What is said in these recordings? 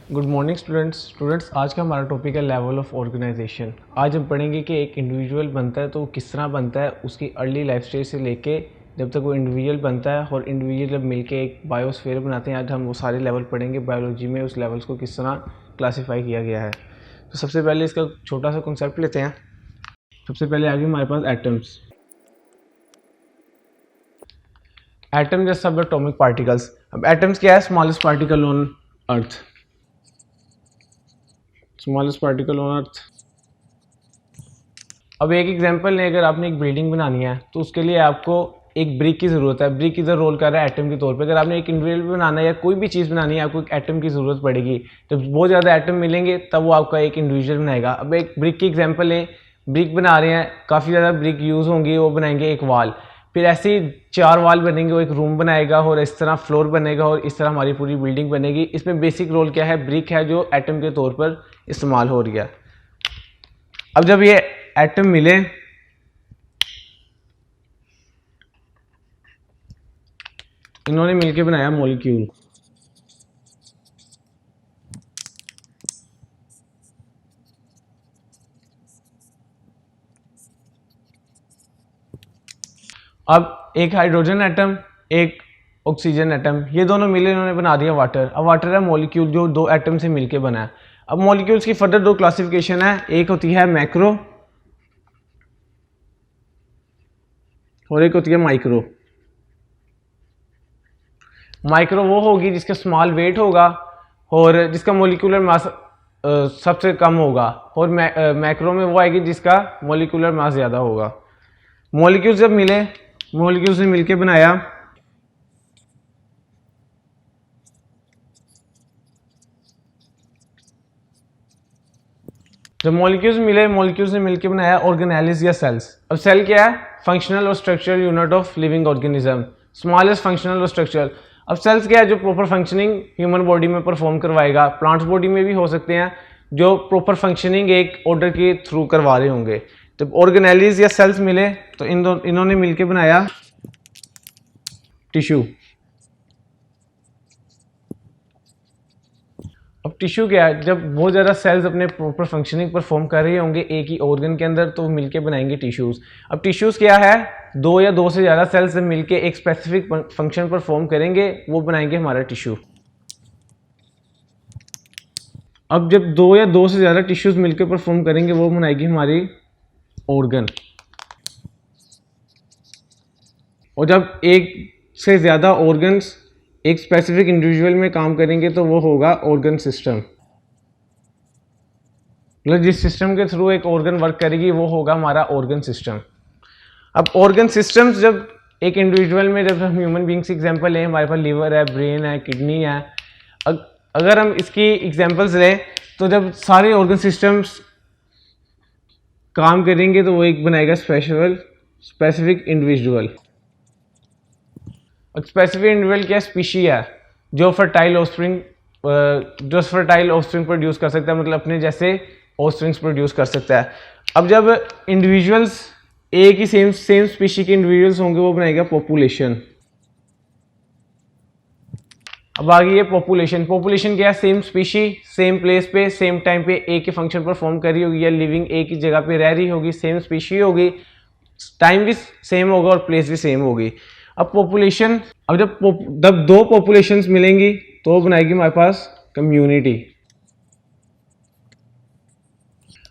Good morning students आज का हमारा टॉपिक है लेवल ऑफ ऑर्गेनाइजेशन। आज हम पढ़ेंगे कि एक इंडिविजुअल बनता है तो वो किस तरह बनता है, उसकी अर्ली लाइफ स्टेज से लेके जब तक वो इंडिविजुअल बनता है और इंडिविजुअल जब मिलके एक बायोस्फीयर बनाते हैं। आज हम वो सारे लेवल पढ़ेंगे बायोलॉजी में, उस लेवल्स को किस तरह क्लासीफाई किया गया है। तो सबसे पहले इसका छोटा सा कॉन्सेप्ट लेते हैं। सबसे पहले आ गए हमारे पास एटम्स। एटम जस्ट सब एटॉमिक पार्टिकल्स। अब एटम्स क्या है? Smallest particle on earth, smallest particle on earth. अब एक एग्जांपल लें, अगर आपने एक बिल्डिंग बनानी है तो उसके लिए आपको एक ब्रिक की ज़रूरत है। ब्रिक इधर रोल कर रहा है एटम के तौर पे। अगर आपने एक इंडिविजुअल बनाना है या कोई भी चीज़ बनानी है, आपको एक एटम की ज़रूरत पड़ेगी। जब बहुत ज़्यादा एटम मिलेंगे तब वो आपका एक इंडिविजुअल बनाएगा। अब एक ब्रिक की एग्जाम्पल लें, ब्रिक बना रहे हैं, काफ़ी ज़्यादा ब्रिक यूज़ होंगी, वो बनाएंगे एक वाल, फिर ऐसे ही 4 वाल बनेंगे, वो एक रूम बनाएगा और इस तरह फ्लोर बनेगा और इस तरह हमारी पूरी बिल्डिंग बनेगी। इसमें बेसिक रोल क्या है? ब्रिक है जो एटम के तौर पर इस्तेमाल हो रही है। अब जब ये एटम मिले, इन्होंने मिलकर बनाया मॉलिक्यूल। अब एक हाइड्रोजन एटम, एक ऑक्सीजन एटम, ये दोनों मिले इन्होंने बना दिया वाटर। अब वाटर है मॉलिक्यूल जो 2 एटम से मिलके बना है। अब मॉलिक्यूल्स की फर्दर 2 क्लासिफिकेशन है, एक होती है मैक्रो और एक होती है माइक्रो। माइक्रो वो होगी जिसका स्मॉल वेट होगा और जिसका मॉलिक्यूलर मास सबसे कम होगा, और मैक्रो में वो आएगी जिसका मॉलिक्यूलर मास ज़्यादा होगा। मॉलिक्यूल्स जब मिले, मॉलिक्यूल्स ने मिलके बनाया जब मॉलिक्यूल्स मिले, मॉलिक्यूल्स ने मिलकर बनाया ऑर्गेनेल्स या सेल्स। अब सेल क्या है? फंक्शनल और structural unit of living organism, smallest functional और स्ट्रक्चरल। अब सेल्स क्या है? जो प्रॉपर फंक्शनिंग ह्यूमन बॉडी में परफॉर्म करवाएगा। प्लांट्स बॉडी में भी हो सकते हैं जो प्रॉपर फंक्शनिंग एक ऑर्डर के थ्रू करवा रहे होंगे। जब ऑर्गेनेल्स या सेल्स मिले तो इन्होंने मिलकर बनाया टिश्यू। अब टिश्यू क्या है? जब बहुत ज़्यादा सेल्स अपने प्रॉपर फंक्शनिंग परफॉर्म कर रहे होंगे एक ही ऑर्गन के अंदर, तो मिलके बनाएंगे टिश्यूज़। अब टिश्यूज़ क्या है? 2 या 2 से ज़्यादा सेल्स जब मिलके एक स्पेसिफिक फंक्शन परफॉर्म करेंगे, वो बनाएंगे हमारा टिश्यू। अब जब 2 या 2 से ज़्यादा टिश्यूज़ मिलकर परफॉर्म करेंगे, वो बनाएगी हमारी ऑर्गन। और जब एक से ज़्यादा ऑर्गन्स एक स्पेसिफिक इंडिविजुअल में काम करेंगे तो वो होगा ऑर्गन सिस्टम। मतलब जिस सिस्टम के थ्रू एक ऑर्गन वर्क करेगी वो होगा हमारा ऑर्गन सिस्टम। अब ऑर्गन सिस्टम्स जब एक इंडिविजुअल में, जब हम ह्यूमन बींग्स की एग्जांपल लें, हमारे पास लीवर है, ब्रेन है, किडनी है। अगर हम इसकी एग्जांपल्स लें तो जब सारे ऑर्गन सिस्टम्स काम करेंगे तो वो एक बनाएगा स्पेसिफिक इंडिविजुअल। स्पेसिफिक इंडिविजुअल क्या? स्पीशी है जो फर्टाइल ऑफस्प्रिंग प्रोड्यूस कर सकता है, मतलब अपने जैसे ऑफस्प्रिंग्स प्रोड्यूस कर सकता है। अब जब इंडिविजुअल्स एक ही सेम स्पीशी के इंडिविजुअल्स होंगे, वो बनाएगा पॉपुलेशन। अब आ गई है पॉपुलेशन। पॉपुलेशन क्या है? सेम स्पीशी सेम प्लेस पे सेम टाइम पे एक ही फंक्शन परफॉर्म कर रही होगी या लिविंग एक ही जगह पे रह रही होगी, सेम स्पीशी होगी, टाइम भी सेम होगा और प्लेस भी सेम होगी। अब पॉपुलेशन, अब जब 2 पॉपुलेशंस मिलेंगी तो बनाएगी हमारे पास कम्युनिटी।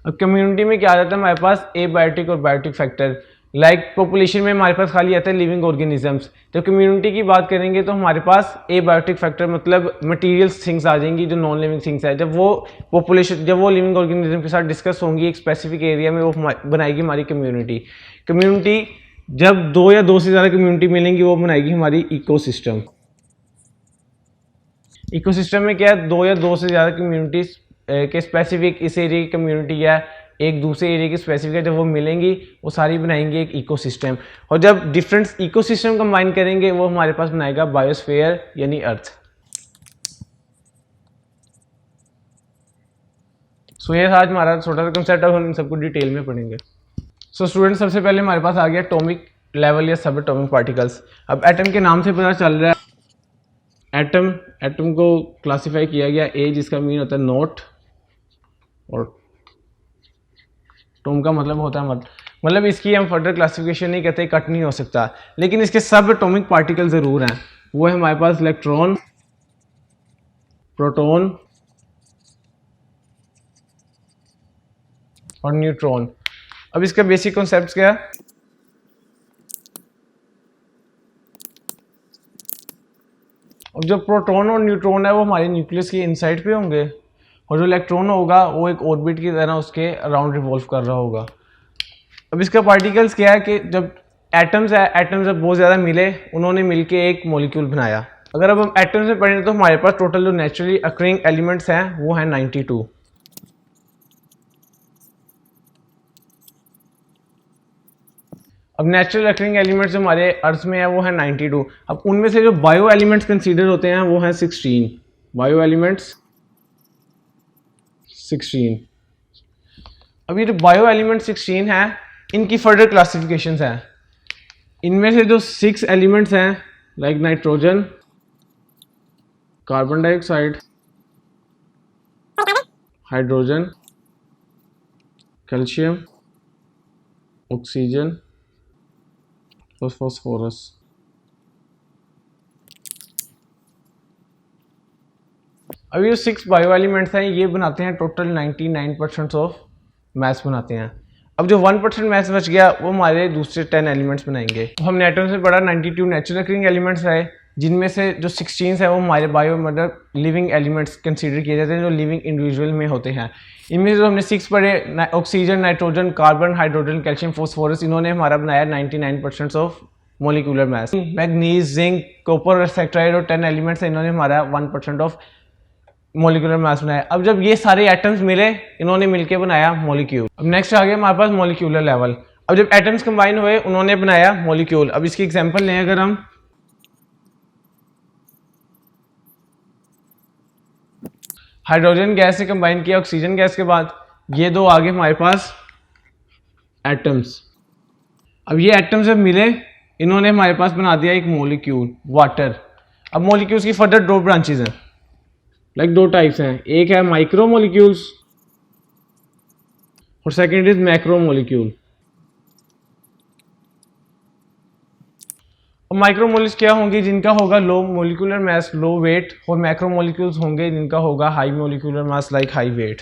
अब कम्युनिटी में क्या आ जाता है हमारे पास? एबायोटिक और बायोटिक फैक्टर। लाइक पॉपुलेशन में हमारे पास खाली आता है लिविंग ऑर्गेनिजम्स। जब कम्युनिटी की बात करेंगे तो हमारे पास एबायोटिक फैक्टर मतलब मटीरियल थिंग्स आ जाएंगी जो नॉन लिविंग थिंग्स है। जब वो लिविंग ऑर्गेनिज्म के साथ डिस्कस होंगी एक स्पेसिफिक एरिया में, वो बनाएगी हमारी कम्युनिटी। कम्युनिटी जब 2 या 2 से ज़्यादा कम्युनिटी मिलेंगी, वो बनाएगी हमारी इकोसिस्टम। इकोसिस्टम में क्या है? 2 या 2 से ज़्यादा कम्युनिटीज के स्पेसिफिक इस एरिया की कम्युनिटी है, एक दूसरे एरिया की स्पेसिफिक है, जब वो मिलेंगी वो सारी बनाएंगे एक इकोसिस्टम। और जब डिफरेंट इकोसिस्टम कंबाइन करेंगे, वो हमारे पास बनाएगा बायोस्फीयर यानी अर्थ। सो ये आज हमारा छोटा सा कंसेप्ट है, हम इन सबको डिटेल में पढ़ेंगे। सो स्टूडेंट, सबसे पहले हमारे पास आ गया एटॉमिक लेवल या सब एटॉमिक पार्टिकल्स। अब एटम के नाम से पता चल रहा है एटम, एटम को क्लासिफाई किया गया ए, जिसका मीन होता है नोट, और टोम का मतलब होता है मतलब इसकी हम फर्दर क्लासिफिकेशन नहीं कहते, कट नहीं हो सकता, लेकिन इसके सब एटॉमिक पार्टिकल ज़रूर हैं। वो है हमारे पास इलेक्ट्रॉन, प्रोटॉन और न्यूट्रॉन। अब इसका बेसिक कॉन्सेप्ट क्या है? अब जो प्रोटॉन और न्यूट्रॉन है वो हमारे न्यूक्लियस के इनसाइड पे होंगे, और जो इलेक्ट्रॉन होगा वो एक ऑर्बिट की तरह उसके अराउंड रिवॉल्व कर रहा होगा। अब इसका पार्टिकल्स क्या है कि जब एटम्स है, एटम्स जब बहुत ज़्यादा मिले, उन्होंने मिलके एक मॉलिक्यूल बनाया। अगर अब हम एटम्स में पढ़ें तो हमारे पास टोटल जो नेचुरली अकरिंग एलिमेंट्स हैं वो हैं 92। अब नेचुरल अकरिंग एलिमेंट्स जो हमारे अर्थ में है वो है 92। अब उनमें से जो बायो एलिमेंट्स कंसीडर होते हैं वो हैं 16 बायो एलिमेंट्स, 16। अब ये जो बायो एलिमेंट 16 है, इनकी फर्दर क्लासिफिकेशंस हैं। इनमें से जो 6 एलिमेंट्स हैं like nitrogen, carbon dioxide, hydrogen, calcium, oxygen और फॉस्फोरस। अब ये 6 बायो एलिमेंट्स हैं, ये बनाते हैं टोटल 99% ऑफ मैथ्स बनाते हैं। अब जो 1% मैथ्स बच गया वो हमारे दूसरे 10 एलिमेंट्स बनाएंगे। हमने एटम्स में पढ़ा 92 नेचुरल अकरिंग एलिमेंट्स रहे, जिनमें से जो 16 है वो हमारे बायो मतलब लिविंग एलिमेंट्स कंसीडर किए जाते हैं, जो लिविंग इंडिविजुअल में होते हैं। इनमें से जो हमने 6 पढ़े, oxygen, nitrogen, carbon, hydrogen, calcium, phosphorus, इन्होंने हमारा बनाया 99% of molecular mass. Manganese, zinc, copper, सेक्ट्राइड और 10 एलिमेंट्स है, इन्होंने हमारा 1% ऑफ मोलिकुलर मास बनाया। अब जब ये सारे एटम्स मिले, इन्होंने मिलके बनाया मॉलिक्यूल। अब नेक्स्ट आ गया हमारे पास मॉलिक्यूलर लेवल। अब जब एटम्स कंबाइन हुए, उन्होंने बनाया मॉलिक्यूल। अब इसकी एग्जांपल लें, अगर हम हाइड्रोजन गैस से कंबाइन किया ऑक्सीजन गैस के बाद, ये दो आगे हमारे पास एटम्स। अब ये एटम्स जब मिले, इन्होंने हमारे पास बना दिया एक मॉलिक्यूल, वाटर। अब मॉलिक्यूल्स की फर्दर 2 ब्रांचेज हैं, लाइक 2 टाइप्स हैं। एक है माइक्रो मॉलिक्यूल्स और सेकंड इज मैक्रो मॉलिक्यूल। और माइक्रो मॉलिक्यूल्स क्या होंगी? जिनका होगा लो मॉलिक्यूलर मास, लो वेट, और मैक्रो मॉलिक्यूल्स होंगे जिनका होगा high molecular mass, like high wait.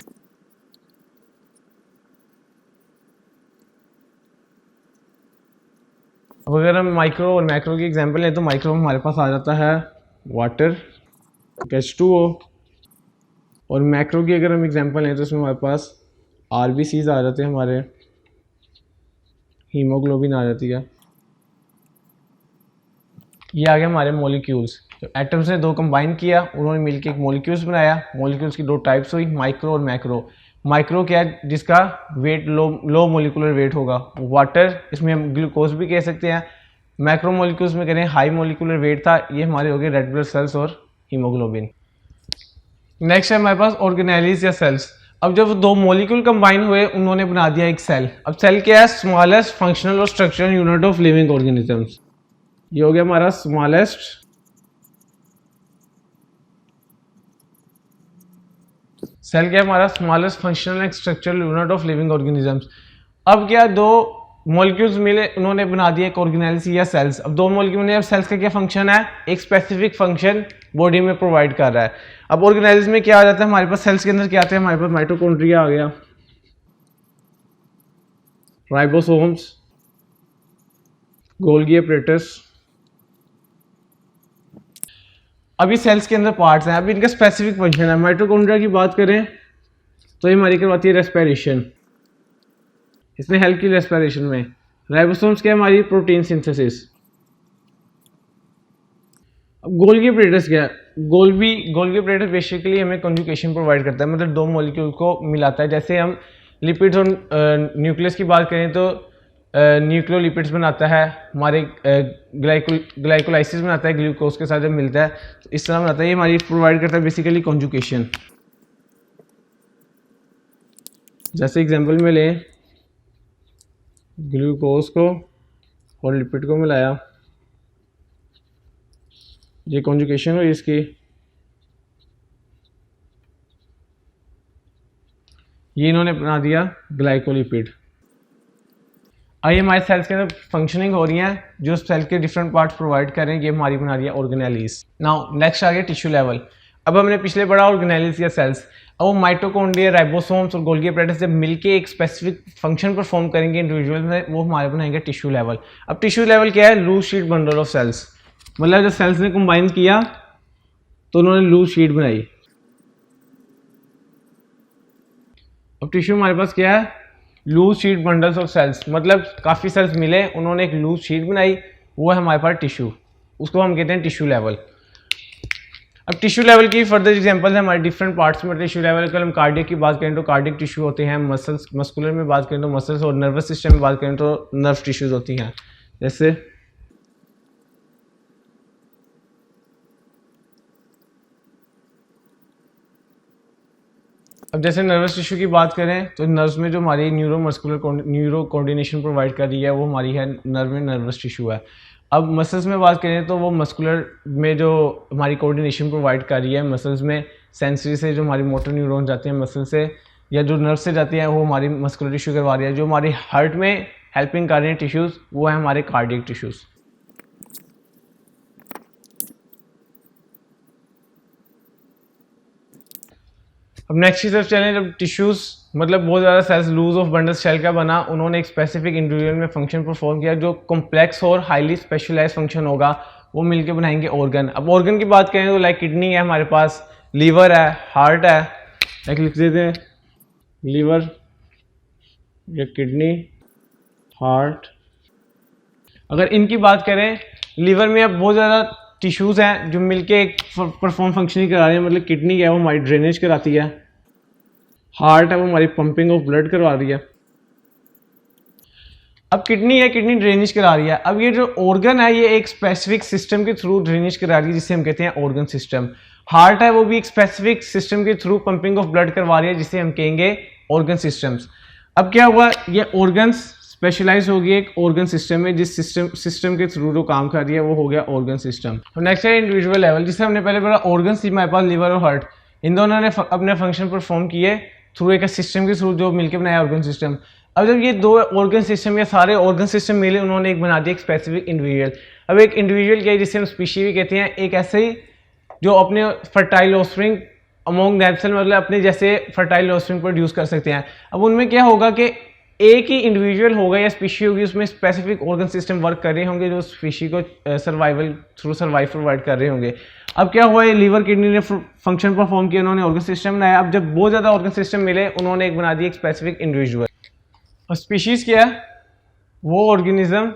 अब अगर हम माइक्रो और मैक्रो की एग्जांपल लें तो माइक्रो में हमारे पास आ जाता है वाटर, H2O, और मैक्रो की अगर हम एग्जांपल लें तो इसमें हमारे पास RBCs आ जाते हैं, हमारे हीमोग्लोबिन आ जाती है। ये आ गए हमारे मॉलिक्यूल्स। तो एटम्स ने 2 कंबाइन किया, उन्होंने मिलकर एक मॉलिक्यूल्स बनाया। मॉलिक्यूल्स की 2 टाइप्स हुई, माइक्रो और मैक्रो। माइक्रो क्या है? जिसका वेट लो मॉलिक्यूलर वेट होगा, वाटर, इसमें हम ग्लूकोज भी कह सकते हैं। मैक्रो मॉलिक्यूल्स में करें हाई मॉलिक्यूलर वेट था, ये हमारे हो गए रेड ब्लड सेल्स और हीमोग्लोबिन। नेक्स्ट है हमारे पास ऑर्गेनेलिज या सेल्स। अब जब 2 मॉलिक्यूल कंबाइन हुए, उन्होंने बना दिया एक सेल। अब सेल क्या है? स्मॉलेस्ट फंक्शनल और structural unit of living organisms. ये हो गया हमारा स्मॉलेस्ट सेल, क्या है हमारा? Smallest functional and structural unit of living organisms. अब क्या 2 मॉलिक्यूल्स मिले, उन्होंने बना दिया एक ऑर्गेनेल्स या सेल्स। अब 2 मॉलिक्यूल में, अब सेल्स का क्या फंक्शन है? एक स्पेसिफिक फंक्शन बॉडी में प्रोवाइड कर रहा है। अब ऑर्गेनेल्स में क्या आ जाता है हमारे पास? सेल्स के अंदर क्या आते हैं हमारे पास? माइटोकॉन्ड्रिया आ गया, राइबोसोम्स, गोल्गी एपरेटस। अभी सेल्स के अंदर पार्ट्स हैं, अभी इनका स्पेसिफिक फंक्शन है। माइटोकॉन्ड्रिया की बात करें तो ये हमारी करवाती है रेस्पिरेशन, इसने हेल्प की रेस्पिरेशन में। राइबोसोम्स क्या है? हमारी प्रोटीन सिंथेसिस। अब गोल्गी एपरेटस क्या है? गोल्गी एपरेटस बेसिकली हमें कॉन्जुगेशन प्रोवाइड करता है, मतलब 2 मॉलिक्यूल को मिलाता है। जैसे हम लिपिड्स और न्यूक्लियस की बात करें तो न्यूक्लियोलिपिड्स बनाता है, हमारे ग्लाइकोलाइसिस बनाता है, ग्लूकोज के साथ जब मिलता है तो इस तरह बनाता है। ये हमारी प्रोवाइड करता है बेसिकली कॉन्जुगेशन। जैसे एग्जांपल में लें, ग्लूकोज को और लिपिड को मिलाया, ये कॉन्जुगेशन हुई इसकी, ये इन्होंने बना दिया ग्लाइकोलिपिड। आई हमारे सेल्स के अंदर फंक्शनिंग हो रही है, जो सेल के डिफरेंट पार्ट्स प्रोवाइड कर रहे हैं, ये हमारी बना रही है ऑर्गेनेलीज। नाउ नेक्स्ट आ गया टिश्यू लेवल। अब हमने पिछले पढ़ा ऑर्गेनेलीज या सेल्स, अब वो माइटोकॉन्ड्रिया, राइबोसोम्स और गोल्गी अपैरेटस जब मिलके एक स्पेसिफिक फंक्शन परफॉर्म करेंगे इंडिविजुअल में, वो हमारे बनाएंगे टिश्यू लेवल। अब टिश्यू लेवल क्या है? Loose sheet bundle of cells, मतलब जब सेल्स ने कंबाइन किया तो उन्होंने लूज शीट बनाई। अब टिश्यू हमारे पास क्या है? Loose sheet bundles of cells, मतलब काफ़ी सेल्स मिले, उन्होंने एक लूज शीट बनाई, वो है हमारे पास टिश्यू, उसको हम कहते हैं टिश्यू लेवल। अब टिश्यू लेवल की फर्दर एग्जांपल है हमारे डिफरेंट पार्ट्स में टिश्यू लेवल। अगर हम कार्डियक की बात करें तो कार्डियक टिश्यू होते हैं, मसल्स, मस्कुलर में बात करें तो मसल्स, और नर्वस सिस्टम में बात करें तो नर्व टिश्यूज होती हैं। जैसे अब जैसे नर्वस टिश्यू की बात करें तो नर्व्स में जो हमारी न्यूरो कोऑर्डिनेशन प्रोवाइड कर रही है वो हमारी है नर्व में नर्वस टिश्यू है। अब मसल्स में बात करें तो वो मस्कुलर में जो हमारी कोऑर्डिनेशन प्रोवाइड कर रही है, मसल्स में सेंसरी से जो हमारी मोटर न्यूरॉन जाते हैं मसल से, या जो नर्व से जाती हैं वो हमारी मस्कुलर टिश्यू करवा रही है। जो हमारी हार्ट में हेल्पिंग कर रही हैं टिश्यूज़, वो है हमारे कार्डियक टिश्यूज़। अब नेक्स्ट की तरफ चलें। जब टिश्यूज़ मतलब बहुत ज़्यादा cells loose of bundle cell का बना, उन्होंने एक स्पेसिफिक इंडिविजुअल में फंक्शन परफॉर्म किया जो कॉम्प्लेक्स और हाईली स्पेशलाइज फंक्शन होगा, वो मिलके बनाएंगे ऑर्गन। अब ऑर्गन की बात करें तो लाइक किडनी है हमारे पास, लीवर है, हार्ट है, लाइक लिख देते हैं लीवर या किडनी, हार्ट। अगर इनकी बात करें, लीवर में अब बहुत ज़्यादा टिश्यूज़ हैं जो मिलके एक परफॉर्म फंक्शनिंग करा रहे हैं, मतलब किडनी है वो हमारी ड्रेनेज कराती है, हार्ट है वो हमारी पंपिंग ऑफ ब्लड करवा रही है। अब किडनी है, किडनी ड्रेनेज करा रही है। अब ये जो ऑर्गन है ये एक स्पेसिफिक सिस्टम के थ्रू ड्रेनेज करा रही है, जिसे हम कहते हैं ऑर्गन सिस्टम। हार्ट है वो भी एक स्पेसिफिक सिस्टम के थ्रू पंपिंग ऑफ ब्लड करवा रही है, जिसे हम कहेंगे ऑर्गन सिस्टम्स। अब क्या हुआ, ये ऑर्गन्स स्पेशलाइज हो गई एक ऑर्गन सिस्टम में, जिस सिस्टम के थ्रू जो काम कर रही है वो हो गया ऑर्गन सिस्टम। नेक्स्ट है इंडिविजुअल लेवल, जिसे हमने पहले पढ़ा ऑर्गन थी हमारे पास लीवर और हार्ट, इन दोनों ने अपने फंक्शन परफॉर्म किए थ्रू एक सिस्टम के थ्रू जो मिलकर बनाया ऑर्गन सिस्टम। अब जब ये दो ऑर्गन सिस्टम या सारे ऑर्गन सिस्टम मिले, उन्होंने एक बना दिया एक स्पेसिफिक इंडिविजुअल। अब एक इंडिविजुअल क्या है, जिसे हम स्पीशी भी कहते हैं, एक ऐसे ही जो अपने फर्टाइल ऑफस्प्रिंग अमोंग देमसेल्व्स, मतलब अपने जैसे फर्टाइल ऑफस्प्रिंग प्रोड्यूस कर सकते हैं। अब उनमें क्या होगा कि एक ही इंडिविजुअल होगा या स्पीशी होगी, उसमें स्पेसिफिक ऑर्गन सिस्टम वर्क कर रहे होंगे जो स्पीशी को सर्वाइवल थ्रू सर्वाइव प्रोवाइड कर रहे होंगे। अब क्या हुआ, ये लीवर किडनी ने फंक्शन परफॉर्म किया, उन्होंने ऑर्गन सिस्टम बनाया। अब जब बहुत ज़्यादा ऑर्गन सिस्टम मिले, उन्होंने एक बना दिया एक स्पेसिफिक इंडिविजुअल। और स्पीशीज़ क्या है, वो ऑर्गेनिज्म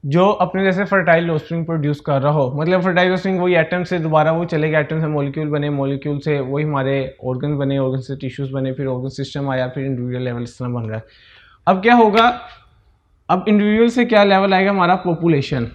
जो अपने जैसे फर्टाइल ऑफस्प्रिंग प्रोड्यूस कर रहा हो, मतलब फर्टाइल ऑफस्प्रिंग वही एटम से दोबारा वो चले गए, एटम से मॉलिक्यूल बने, मॉलिक्यूल से वही हमारे ऑर्गन बने, ऑर्गन से टिश्यूज बने, फिर ऑर्गन सिस्टम आया, फिर इंडिविजुअल लेवल इस तरह बन रहा है। अब क्या होगा, अब इंडिविजुअल से क्या लेवल आएगा हमारा, पॉपुलेशन।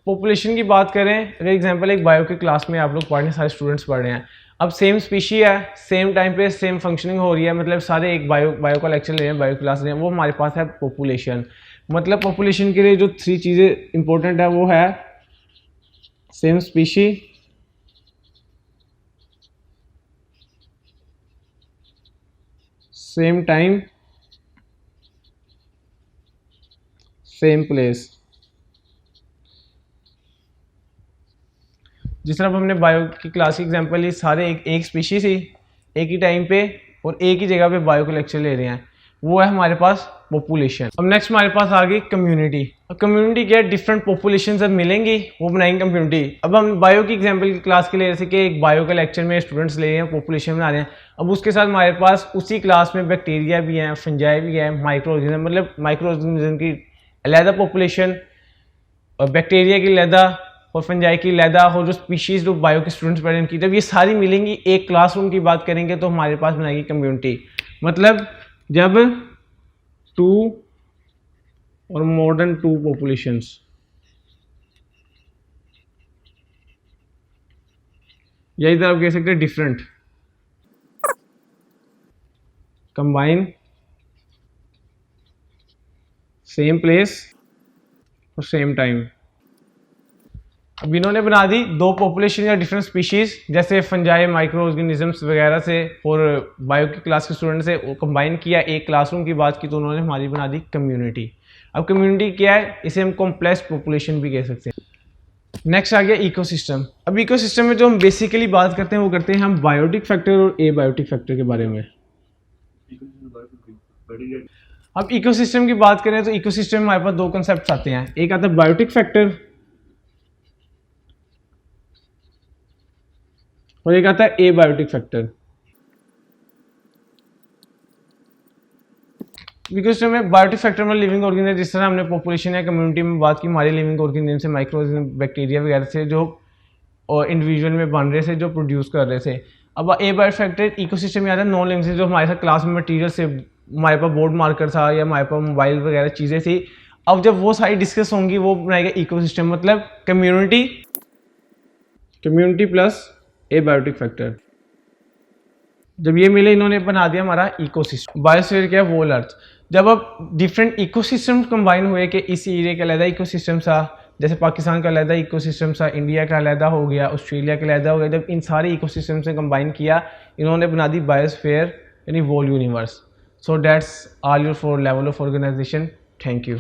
पॉपुलेशन की बात करें, अगर एग्जांपल एक बायो के क्लास में आप लोग पढ़ने सारे स्टूडेंट्स पढ़ रहे हैं, अब सेम स्पीशी है, सेम टाइम पे सेम फंक्शनिंग हो रही है, मतलब सारे एक बायो का लेक्चर ले रहे हैं, बायो क्लास ले रहे हैं, वो हमारे पास है पॉपुलेशन। मतलब पॉपुलेशन के लिए जो 3 चीज़ें इंपॉर्टेंट है वो है same species, same time, same place. जिस तरह हमने बायो की क्लास की एग्जांपल ली, सारे एक स्पीशीज ही एक ही टाइम पे और एक ही जगह पे बायो को लेक्चर ले रहे हैं, वो है हमारे पास पॉपुलेशन। अब नेक्स्ट हमारे पास आ गई कम्युनिटी। अब कम्युनिटी क्या है, डिफरेंट पॉपुलेशन जब मिलेंगी वो बनाएंगे कम्युनिटी। अब हम बायो की एग्जांपल की क्लास के लिए, जैसे कि एक बायो का लेक्चर में स्टूडेंट्स ले रहे हैं, पॉपुलेशन बना रहे हैं, अब उसके साथ हमारे पास उसी क्लास में बैक्टीरिया भी हैं, फंजाई भी है, माइक्रो ऑर्गेनिज्म, मतलब माइक्रो ऑर्गेनिज्म की अलहदा पॉपुलेशन और बैक्टीरिया की अलहदा और फंजाई की अलहदा, और जो स्पीशीज़ जो बायो के स्टूडेंट्स पढ़े उनकी, जब ये सारी मिलेंगी एक क्लासरूम की बात करेंगे तो हमारे पास बनाएगी कम्युनिटी। मतलब जब 2 और मोर देन 2 पॉपुलेशंस या इधर आप कह सकते हैं डिफरेंट कंबाइन सेम प्लेस और सेम टाइम। अब इन्होंने बना दी दो पॉपुलेशन या डिफरेंट स्पीशीज़, जैसे फंजाई, माइक्रो ऑर्गेनिजम्स वगैरह से और बायो की क्लास के स्टूडेंट से वो कंबाइन किया, एक क्लासरूम की बात की तो उन्होंने हमारी बना दी कम्युनिटी। अब कम्युनिटी क्या है, इसे हम कॉम्प्लेक्स पॉपुलेशन भी कह सकते हैं। नेक्स्ट आ गया इकोसिस्टम। अब इकोसिस्टम में जो हम बेसिकली बात करते हैं वो करते हैं हम बायोटिक फैक्टर और एबायोटिक फैक्टर के बारे में। अब इकोसिस्टम की बात करें तो इकोसिस्टम में हमारे पास दो कंसेप्ट आते हैं, एक आता है बायोटिक फैक्टर और एक आता है एबायोटिक फैक्टर। इकोसिस्टम में बायोटिक फैक्टर में लिविंग ऑर्गेनिज्म, जिस तरह हमने पॉपुलेशन या कम्युनिटी में बात की, हमारे लिविंग ऑर्गेनिज्म से, माइक्रो बैक्टीरिया वगैरह से जो और इंडिविजुअल में बन रहे थे, जो प्रोड्यूस कर रहे थे। अब एबायोटिक फैक्टर इकोसिस्टम में आता है नॉन लिविंग से, जो हमारे साथ क्लास में मटीरियल से, हमारे पास बोर्ड मार्कर था या हमारे पास मोबाइल वगैरह चीज़ें थी। अब जब वो सारी डिस्कस होंगी वो बनाएगा इकोसिस्टम, मतलब कम्युनिटी प्लस एबायोटिक फैक्टर। जब ये मिले इन्होंने बना दिया हमारा इकोसिस्टम। बायोस्फीयर क्या है, वोल अर्थ। जब अब डिफरेंट इकोसिस्टम कंबाइन हुए कि इस एरिया का अलग इकोसिस्टम था, जैसे पाकिस्तान का अलग इकोसिस्टम था, इंडिया का अलग हो गया, ऑस्ट्रेलिया का अलग हो गया, जब इन सारे इकोसिस्टम से कंबाइन किया इन्होंने बना दी बायोस्फीयर यानी whole universe. So that's all your for level of organization. Thank you.